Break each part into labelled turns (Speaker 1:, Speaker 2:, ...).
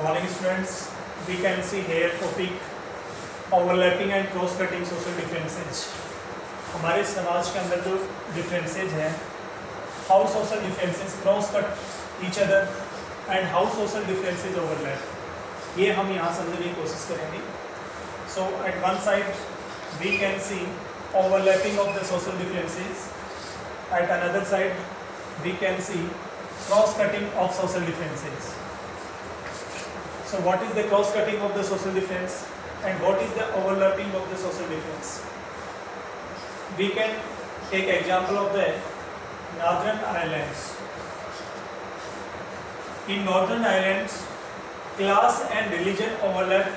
Speaker 1: Morning students, we can see here topic overlapping and cross cutting social differences. हमारे समाज के अंदर जो differences हैं, how social differences cross cut each other and how social differences overlap, ये हम यहाँ समझने की कोशिश करेंगे. So at one side we can see overlapping of the social differences. At another side we can see cross cutting of social differences. So what is the cross cutting of the social difference and what is the overlapping of the social difference? We can take example of the Northern Irelands. In Northern Irelands, class and religion overlap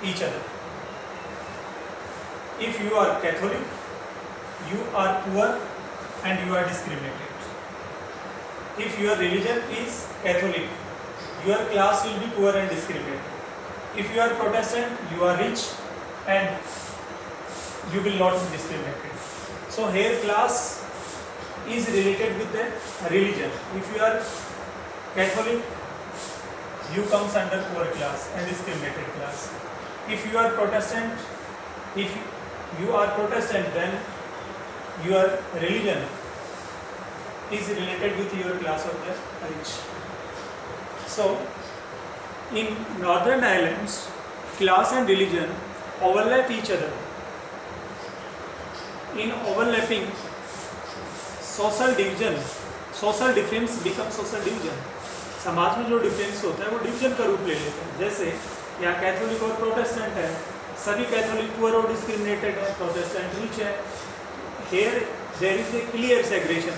Speaker 1: each other. If you are Catholic, you are poor and you are discriminated. If your religion is Catholic, your class will be poor and discriminated. If you are Protestant, you are rich and you will not be discriminated. So here class is related with the religion. If you are Catholic, you comes under poor class and discriminated class. If you are Protestant, then your religion is related with your class of the rich. So, in Northern Ireland, class and religion overlap each other. In overlapping, social difference becomes social division. समाज में जो difference होता है वो division का रूप ले लेते हैं. जैसे यहाँ कैथोलिक और प्रोटेस्टेंट है, सभी कैथोलिक पुअर और डिस्क्रिमिनेटेड है, प्रोटेस्टेंट रिच है. Here there is a clear segregation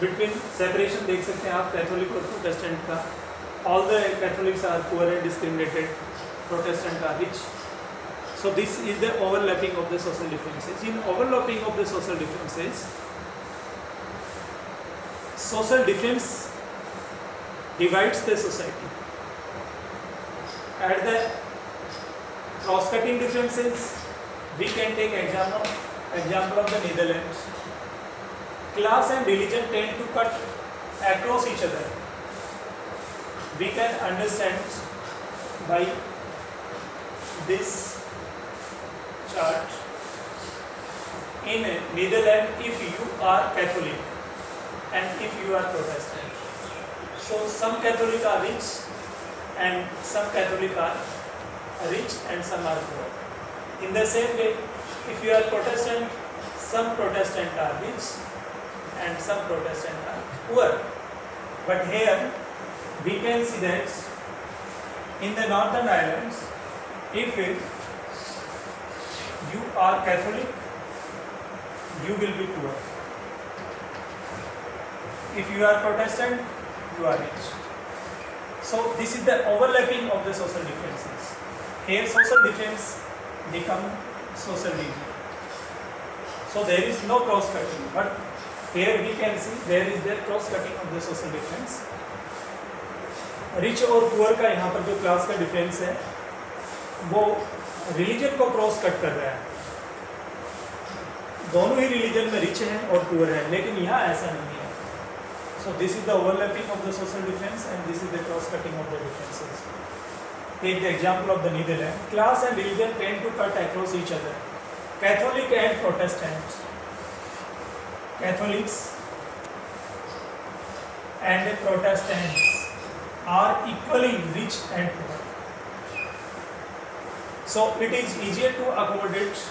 Speaker 1: between separation देख सकते हैं आप कैथोलिक और प्रोटेस्टेंट का. All the Catholics are poor and discriminated, Protestants are rich. So this is the overlapping of the social differences. In overlapping of the social differences, social difference divides the society. At the cross-cutting differences, we can take example of the Netherlands. Class and religion tend to cut across each other. We can understand by this chart. In Netherlands, if you are Catholic and if you are Protestant, so some Catholic are rich and some Catholic are rich and some are poor. In the same way, if you are Protestant, some Protestant are rich and some Protestant are poor. But here we can see that in the Northern Ireland, if you are Catholic, you will be poor. If you are Protestant, you are rich. So this is the overlapping of the social differences. Here social difference become social division. So there is no cross cutting, but here we can see there is the cross cutting of the social difference. Rich और poor का यहाँ पर जो class का difference है वो religion को cross cut कर रहा है. दोनों ही रिलीजन में रिच हैं और पुअर हैं, लेकिन यहाँ ऐसा नहीं है. So this is the overlapping of the social difference and this is the cross cutting of the differences. Take the example of the Netherland. Class and religion tend to cut across each other. Catholic and Protestant, Catholics and Protestants are equally rich and poor. So it is easier to accommodate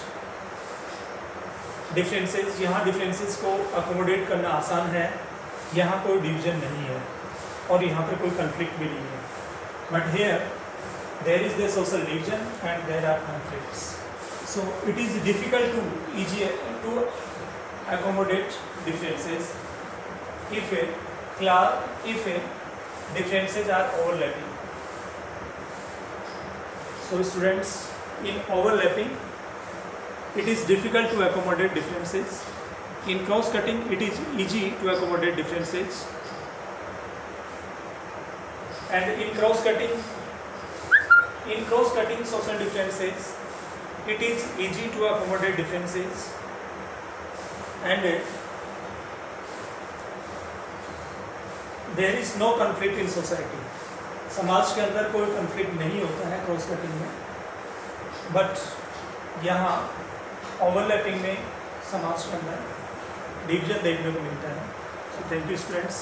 Speaker 1: differences. यहाँ differences को accommodate करना आसान है. यहाँ कोई division नहीं है और यहाँ पर कोई conflict भी नहीं है. But here there is the social division and there are conflicts. So it is difficult to accommodate differences if differences are overlapping. So students, in overlapping it is difficult to accommodate differences. In cross cutting it is easy to accommodate differences. And in cross cutting social differences it is easy to accommodate differences. And there is no conflict in society. समाज के अंदर कोई conflict नहीं होता है cross cutting में, but यहाँ overlapping में समाज के अंदर डिवीजन देखने को मिलता है। So thank you students.